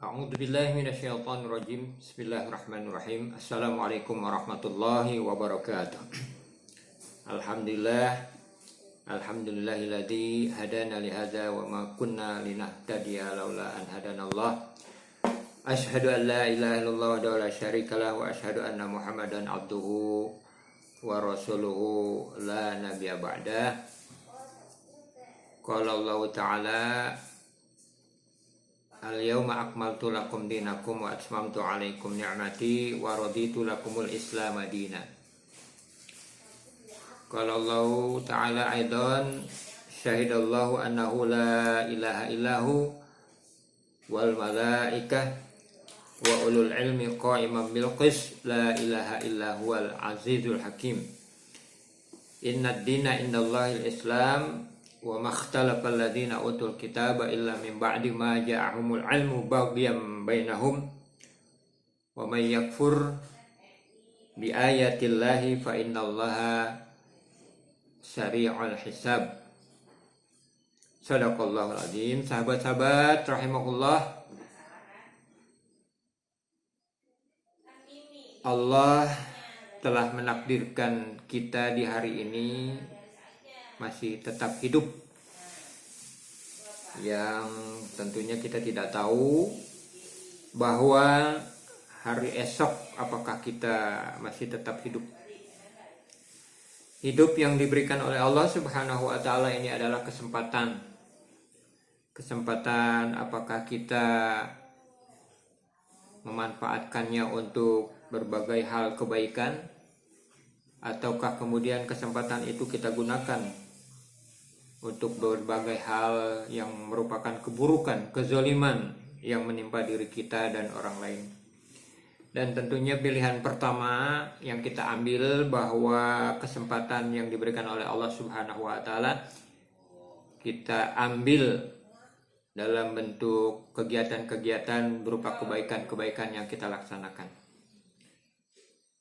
A'udzubillahi minasyaitonirrajim. Bismillahirrahmanirrahim. Assalamualaikum warahmatullahi wabarakatuh. Alhamdulillahilladzi hadana li hadza wa ma kunna linahtadiya laula an hadanallah. Asyhadu an la ilaha illallah wa la syarikalah wa asyhadu anna Muhammadan abduhu wa rasuluhu la nabiyya ba'da. Qala Allah Ta'ala Al-yawma akmaltu lakum dinakum wa atmamtu alaikum ni'mati wa raditu lakumul islam madina. Qala Allah Ta'ala aidan syahidallahu annahu la ilaha illahu wal malaikah wa ulul ilmi qa'iman bil qis la ilaha illahu wal azizul hakim. Inna ad-dina indallahil islam wa makhtalafal ladzina utul kitaba illa min ba'di ma ja'ahumul ilmu baghyan bainahum wa may yakfur bi ayatillahi fa innallaha sari'ul hisab. Shadaqallahul azim. Sahabat-sahabat rahimakumullah, Allah telah menakdirkan kita di hari ini masih tetap hidup, yang tentunya kita tidak tahu bahwa hari esok apakah kita masih tetap hidup. Hidup yang diberikan oleh Allah Subhanahu wa Ta'ala ini adalah kesempatan apakah kita memanfaatkannya untuk berbagai hal kebaikan, ataukah kemudian kesempatan itu kita gunakan untuk berbagai hal yang merupakan keburukan, kezaliman yang menimpa diri kita dan orang lain. Dan tentunya pilihan pertama yang kita ambil bahwa kesempatan yang diberikan oleh Allah Subhanahu wa Ta'ala kita ambil dalam bentuk kegiatan-kegiatan berupa kebaikan-kebaikan yang kita laksanakan.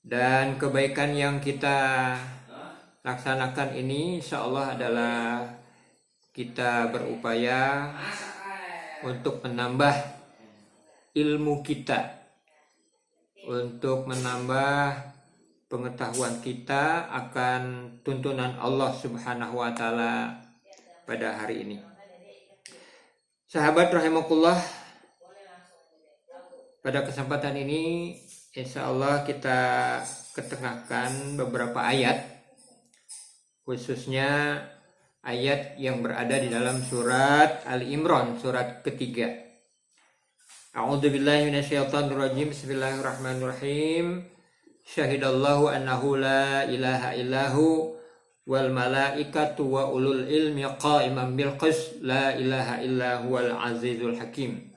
Dan kebaikan yang kita laksanakan ini insya Allah adalah kita berupaya untuk menambah ilmu kita, untuk menambah pengetahuan kita akan tuntunan Allah Subhanahu wa Ta'ala pada hari ini. Sahabat rahimakumullah, pada kesempatan ini insya Allah kita ketengahkan beberapa ayat, khususnya ayat yang berada di dalam surat Ali Imran, surat ketiga. A'udzubillahi minasyaitonirrajim. Bismillahirrahmanirrahim. Syahidallahu annahu la ilaha illahu wal malaikatu wa ulul ilmi qa'iman bil qis la ilaha illahu wal azizul hakim.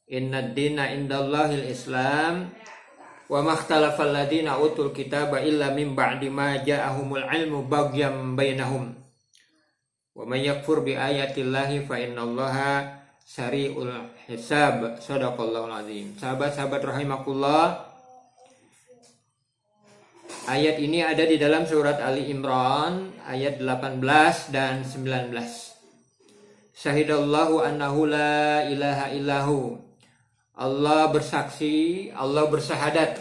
Inna ad-dina indallahil islam wa makhtalafal ladzina utul kitaba illa min ba'di ma ja'ahumul ilmu baghyan bainahum wa may yakfur bi ayatillahi fa innallaha sari'ul hisab. Shadaqallahul azim. Sahabat-sahabat rahimakumullah, ayat ini ada di dalam surat Ali Imran ayat 18 dan 19. Syahidallahu annahu la ilaha illahu. Allah bersaksi, Allah bersyahadat,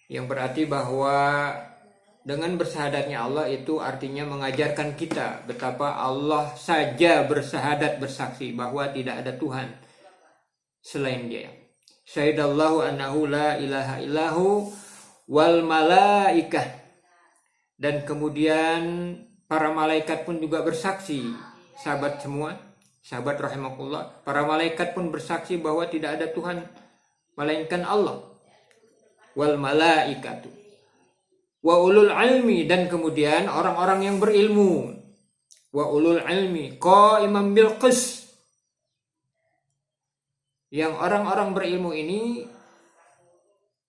yang berarti bahwa dengan bersyahadatnya Allah itu artinya mengajarkan kita betapa Allah saja bersyahadat, bersaksi bahwa tidak ada Tuhan selain Dia. Syahidallahu annahu la ilaha illahu wal malaikah. Dan kemudian para malaikat pun juga bersaksi. Sahabat semua, sahabat rahimakumullah, para malaikat pun bersaksi bahwa tidak ada Tuhan melainkan Allah. Wal malaikatu wa ulul ilmi, dan kemudian orang-orang yang berilmu. Wa ulul ilmi qa'iman bil qis, yang orang-orang berilmu ini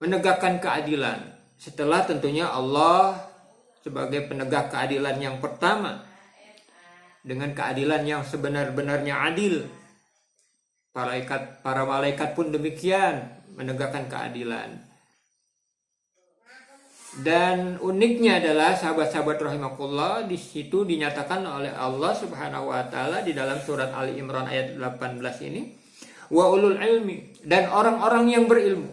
menegakkan keadilan, setelah tentunya Allah sebagai penegak keadilan yang pertama, dengan keadilan yang sebenar-benarnya adil. Para malaikat pun demikian menegakkan keadilan. Dan uniknya adalah sahabat-sahabat rahimakumullah, di situ dinyatakan oleh Allah Subhanahu wa Ta'ala di dalam surat Ali Imran ayat 18 ini, wa ulul ilmi, dan orang-orang yang berilmu.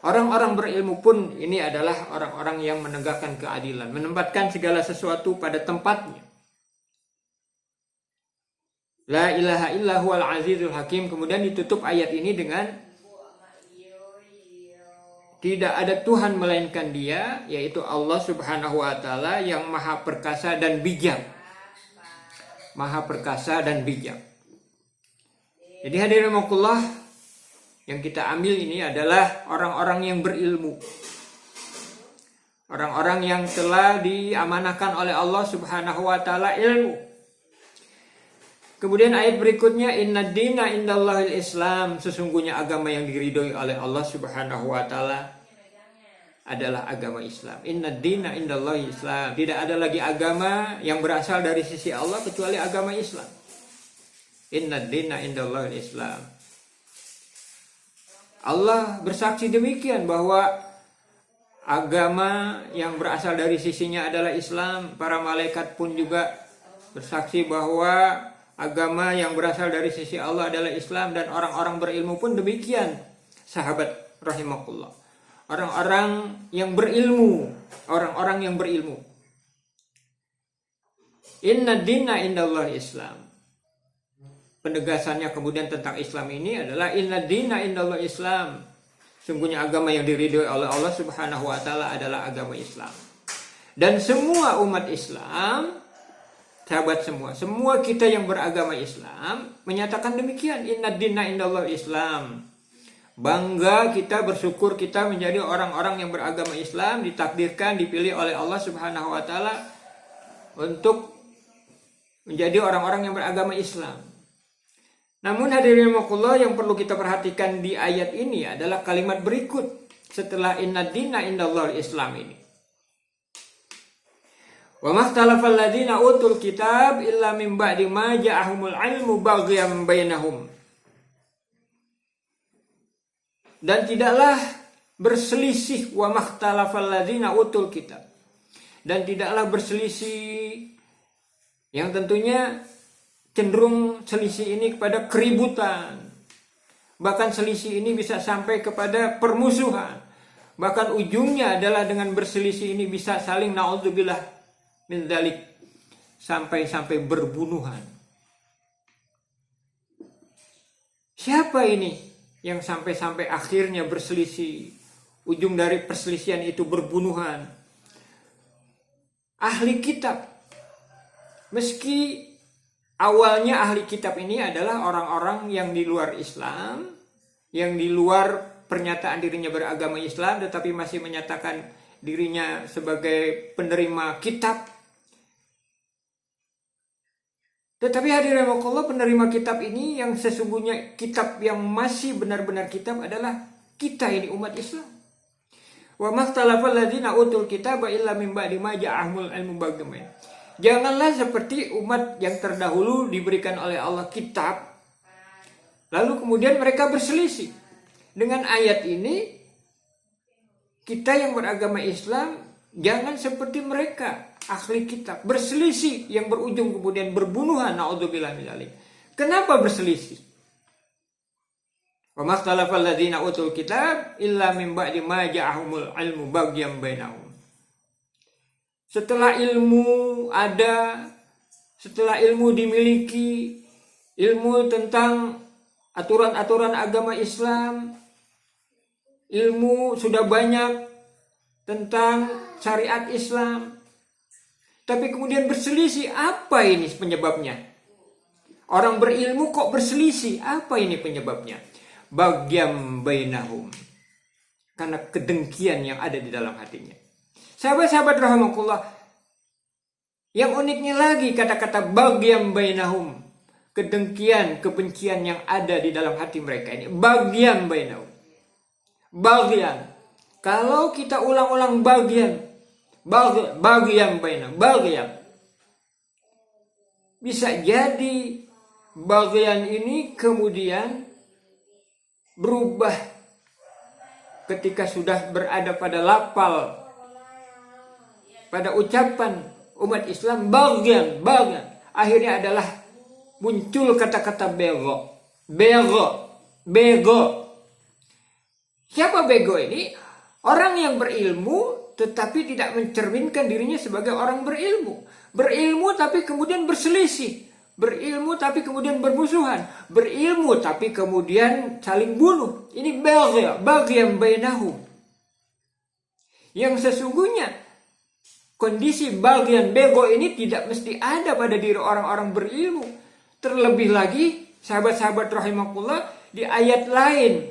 Orang-orang berilmu pun ini adalah orang-orang yang menegakkan keadilan, menempatkan segala sesuatu pada tempatnya. La ilaha illa huwal azizul hakim. Kemudian ditutup ayat ini dengan tidak ada Tuhan melainkan Dia, yaitu Allah Subhanahu wa taala yang maha perkasa dan bijak. Maha perkasa dan bijak. Jadi hadirin rahimakumullah, yang kita ambil ini adalah orang-orang yang berilmu. Orang-orang yang telah diamanahkan oleh Allah Subhanahu wa taala ilmu. Kemudian ayat berikutnya, innad dina indallahil Islam, sesungguhnya agama yang diridhoi oleh Allah Subhanahu wa taala adalah agama Islam. Innad dina indallahil Islam. Tidak ada lagi agama yang berasal dari sisi Allah kecuali agama Islam. Innad dina indallahil Islam. Allah bersaksi demikian bahwa agama yang berasal dari sisinya adalah Islam. Para malaikat pun juga bersaksi bahwa agama yang berasal dari sisi Allah adalah Islam, dan orang-orang berilmu pun demikian. Sahabat rahimakumullah, orang-orang yang berilmu, orang-orang yang berilmu. Inna dina indallah Islam. Penegasannya kemudian tentang Islam ini adalah inna dina indallah Islam. Sungguhnya agama yang diridhoi oleh Allah Subhanahu wa taala adalah agama Islam. Dan semua umat Islam, sahabat semua kita yang beragama Islam menyatakan demikian, inna dina indallah Islam. Bangga kita, bersyukur kita menjadi orang-orang yang beragama Islam, ditakdirkan, dipilih oleh Allah Subhanahu wa taala untuk menjadi orang-orang yang beragama Islam. Namun hadirin rahimakumullah, yang perlu kita perhatikan di ayat ini adalah kalimat berikut setelah inna dina indallahil Islam ini. Wa makhtalafal ladzina utul kitab illa min ba'di ma ja'ahumul ilmu baghyan bainahum. Dan tidaklah berselisih, wa makhtalafal ladzina utul kitab, dan tidaklah berselisih, yang tentunya cenderung selisih ini kepada keributan. Bahkan selisih ini bisa sampai kepada permusuhan. Bahkan ujungnya adalah dengan berselisih ini bisa saling na'udzubillah min dzalik, sampai berbunuhan. Siapa ini yang sampai akhirnya berselisih? Ujung dari perselisihan itu berbunuhan. Ahli kitab. Meski awalnya ahli kitab ini adalah orang-orang yang di luar Islam, yang di luar pernyataan dirinya beragama Islam, tetapi masih menyatakan dirinya sebagai penerima kitab. Tetapi hadirin rahimakumullah, penerima kitab ini yang sesungguhnya kitab yang masih benar-benar kitab adalah kita ini, umat Islam. Wa makhtalafal ladzina utul kitaba illa min ba'di ma ja'ahumul ilmu baghyan. Janganlah seperti umat yang terdahulu diberikan oleh Allah kitab, lalu kemudian mereka berselisih. Dengan ayat ini, kita yang beragama Islam jangan seperti mereka, ahli kitab, berselisih yang berujung kemudian berbunuhan. Na'udzubillah min dzalik. Kenapa berselisih? Wa makhtalafal ladzina utul kitab illa min ba'di ma ja'ahumul ilmu baghyan bainahum. Setelah ilmu ada, setelah ilmu dimiliki, ilmu tentang aturan-aturan agama Islam, ilmu sudah banyak tentang syariat Islam, tapi kemudian berselisih. Apa ini penyebabnya? Orang berilmu kok berselisih? Apa ini penyebabnya? Baghyan bainahum. Karena kedengkian yang ada di dalam hatinya. Sahabat-sahabat rahimakumullah, yang uniknya lagi kata-kata baghyan bainahum, kedengkian, kebencian yang ada di dalam hati mereka ini. Baghyan bainahum. Baghyan. Kalau kita ulang-ulang baghyan bainahum, baghyan. Bisa jadi baghyan ini kemudian berubah ketika sudah berada pada lafal, pada ucapan umat Islam, baghyan, akhirnya adalah muncul kata-kata begho. bego. Siapa bego ini? Orang yang berilmu tetapi tidak mencerminkan dirinya sebagai orang berilmu. Berilmu tapi kemudian berselisih. Berilmu tapi kemudian bermusuhan. Berilmu tapi kemudian saling bunuh. Ini baghyan bainahum. Yang sesungguhnya kondisi bagian bego ini tidak mesti ada pada diri orang-orang berilmu. Terlebih lagi, sahabat-sahabat rahimakumullah, di ayat lain,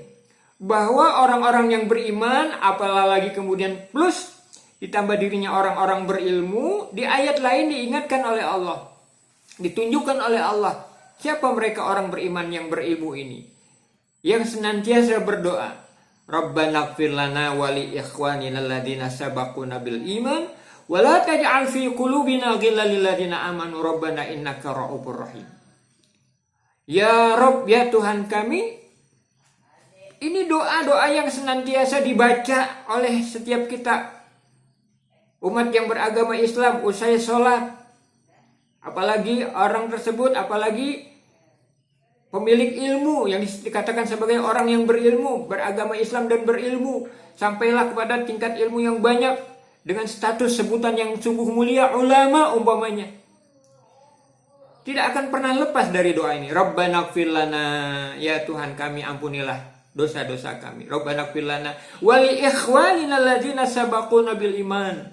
bahwa orang-orang yang beriman, apalagi kemudian plus, ditambah dirinya orang-orang berilmu, di ayat lain diingatkan oleh Allah. Ditunjukkan oleh Allah, siapa mereka orang beriman yang berilmu ini? Yang senantiasa berdoa, Rabbana ighfir lana wa li ikhwanina alladziina sabaquna bil iman wa la taj'al fi qulubina ghillan lil ladziina amanu rabbana innaka ra'ufur rahim. Ya Rabb, ya Tuhan kami, ini doa-doa yang senantiasa dibaca oleh setiap kita umat yang beragama Islam usai sholat. Apalagi orang tersebut, apalagi pemilik ilmu yang dikatakan sebagai orang yang berilmu, beragama Islam dan berilmu, sampailah kepada tingkat ilmu yang banyak dengan status sebutan yang sungguh mulia, ulama umpamanya. Tidak akan pernah lepas dari doa ini. Rabbana ighfir lana, ya Tuhan kami, ampunilah dosa-dosa kami. Rabbana ighfir lana wa li ikhwanina alladziina sabaquna bil iman.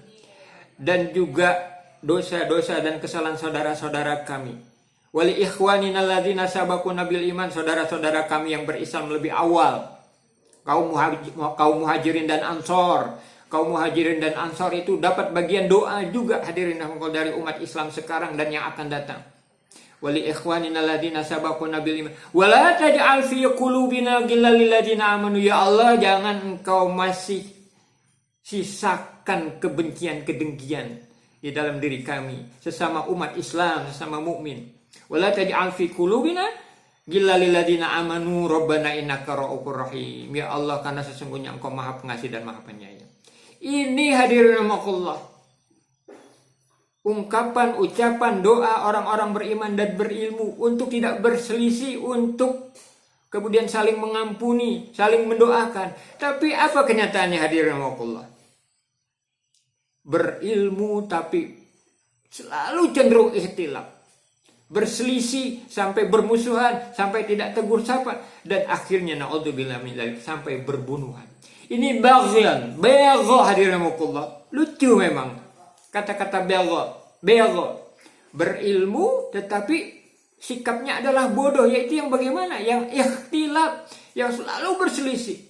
Dan juga dosa-dosa dan kesalahan saudara-saudara kami. Wali ikhwanina alladzina sabaquna bil iman, saudara-saudara kami yang berislam lebih awal. Kaum muhajirin dan ansor. Kaum muhajirin dan ansor itu dapat bagian doa juga hadirin dari umat Islam sekarang dan yang akan datang. Wali ikhwanina alladzina sabaquna bil iman. Wala taj'al fi qulubina ghillan lil ladzina amanu. Ya Allah, jangan engkau masih sisakan kebencian, kedengkian di dalam diri kami sesama umat Islam, sesama mukmin. Wala taj'al fi qulubina ghillan lil ladzina amanu rabbana innaka ra'ufur rahim. Ya Allah, karena sesungguhnya Engkau Maha Pengasih dan Maha Penyayang. Ini hadirin rahimakumullah, ungkapan, ucapan, doa orang-orang beriman dan berilmu untuk tidak berselisih, untuk kemudian saling mengampuni, saling mendoakan. Tapi apa kenyataannya hadirin rahimakumullah? Berilmu tapi selalu cenderung ikhtilaf, berselisih sampai bermusuhan, sampai tidak tegur sapa, dan akhirnya naudzubillah min dzalik sampai berbunuhan. Ini baghyan, bego hadirin rahimakumullah. Lucu memang kata-kata bego. Berilmu tetapi sikapnya adalah bodoh, yaitu yang bagaimana? Yang ikhtilaf, yang selalu berselisih.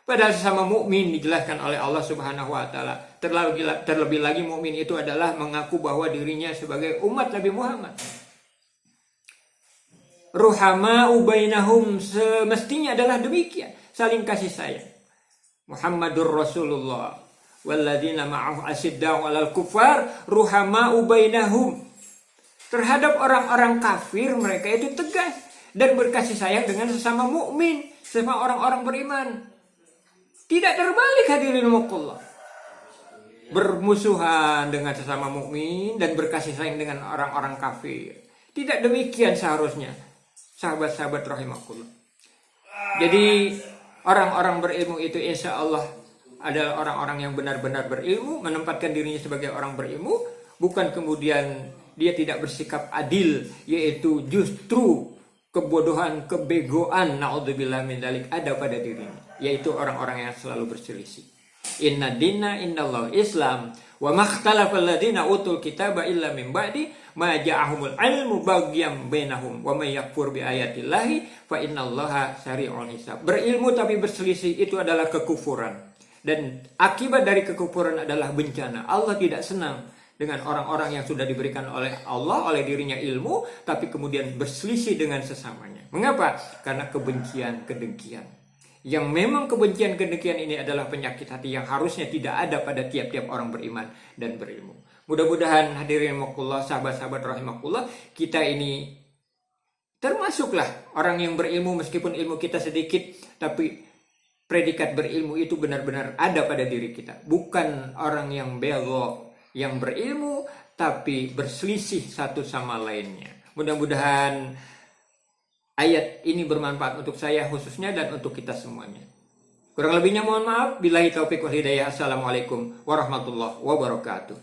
Padahal sesama mukmin dijelaskan oleh Allah Subhanahu wa taala. Terlebih lagi mukmin itu adalah mengaku bahwa dirinya sebagai umat Nabi Muhammad. Ruhama'u bainahum, semestinya adalah demikian, saling kasih sayang. Muhammadur Rasulullah walladzina ma'ahu asyidda'u 'alal kuffar ruhama'u bainahum. Terhadap orang-orang kafir mereka itu tegas dan berkasih sayang dengan sesama mukmin, sesama orang-orang beriman. Tidak terbalik hadirin rahimakumullah. Bermusuhan dengan sesama mukmin dan berkasih sayang dengan orang-orang kafir. Tidak demikian seharusnya. Sahabat-sahabat rahimakumullah. Jadi orang-orang berilmu itu insya Allah adalah orang-orang yang benar-benar berilmu, menempatkan dirinya sebagai orang berilmu, bukan kemudian dia tidak bersikap adil, yaitu justru kebodohan, kebegoan, naudzubillah min dzalik ada pada dirinya, yaitu orang-orang yang selalu berselisih. Inna dinna indallah Islam wa makhtalafa alladziina utul kitaba illa min ba'di ma ja'ahumul ilmu baghyan bainahum wa may yakfur bi ayatillahi fa innallaha sari'ul hisab. Berilmu tapi berselisih itu adalah kekufuran, dan akibat dari kekufuran adalah bencana. Allah tidak senang dengan orang-orang yang sudah diberikan oleh Allah, oleh dirinya ilmu, tapi kemudian berselisih dengan sesamanya. Mengapa? Karena kebencian, kedengkian. Yang memang kebencian, kedengkian ini adalah penyakit hati yang harusnya tidak ada pada tiap-tiap orang beriman dan berilmu. Mudah-mudahan hadirin rahimakumullah, sahabat-sahabat rahimakumullah, kita ini termasuklah orang yang berilmu, meskipun ilmu kita sedikit, tapi predikat berilmu itu benar-benar ada pada diri kita. Bukan orang yang bego, yang berilmu tapi berselisih satu sama lainnya. Mudah-mudahan ayat ini bermanfaat untuk saya khususnya dan untuk kita semuanya. Kurang lebihnya mohon maaf. Billahi taufiq wal hidayah. Assalamualaikum warahmatullahi wabarakatuh.